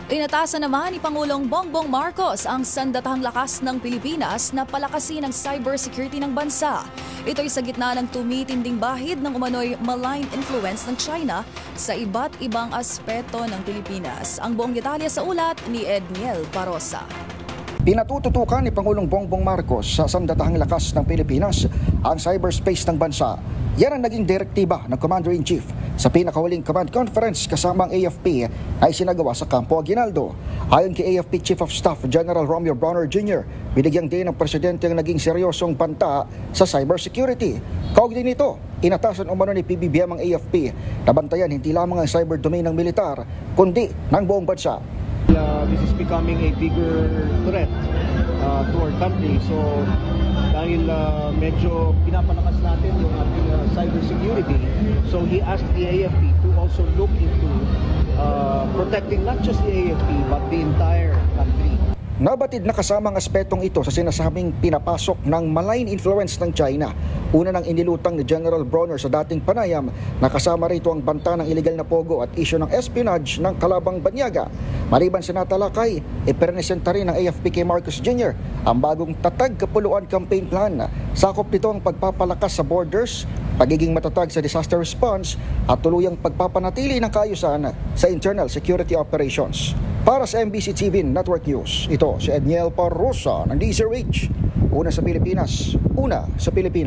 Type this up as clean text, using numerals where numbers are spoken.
Inatasan naman ni Pangulong Bongbong Marcos ang sandatahang lakas ng Pilipinas na palakasin ang cybersecurity ng bansa. Ito'y sa gitna ng tumitinding bahid ng umano'y malign influence ng China sa iba't ibang aspeto ng Pilipinas. Ang buong detalye sa ulat ni Edniel Parosa. Pinatututukan ni Pangulong Bongbong Marcos sa sandatahang lakas ng Pilipinas ang cyberspace ng bansa. Yan ang naging direktiba ng Commander-in-Chief sa pinakahuling command conference kasama ang AFP na isinagawa sa Campo Aguinaldo. Ayon kay AFP Chief of Staff General Romeo Brawner Jr., binigyang din ng Presidente ang naging seryosong banta sa cybersecurity. Kaugnay nito, inatasan umano ni PBBM ang AFP na bantayan hindi lamang ang cyber domain ng militar, kundi ng buong bansa. This is becoming a bigger threat to our country. So dahil medyo pinapalakas natin yung ating cybersecurity, so he asked the AFP to also look into protecting not just the AFP but the entire country. Nabatid na kasama ang aspetong ito sa sinasabing pinapasok ng malign influence ng China. Una nang inilutang ni General Brawner sa dating panayam na kasama rito ang banta ng iligal na pogo at isyu ng espionage ng kalabang banyaga. Maliban sa natalakay, ipresenta rin ng AFP kay Marcos Jr. ang bagong Tatag Kapuluan Campaign Plan. Sakop nito ang pagpapalakas sa borders, pagiging matatag sa disaster response at tuluyang pagpapanatili ng kaayusan sa internal security operations. Para sa MBC TV Network News, ito si Edniel Parosa ng DZRH. Una sa Pilipinas, una sa Pilipino.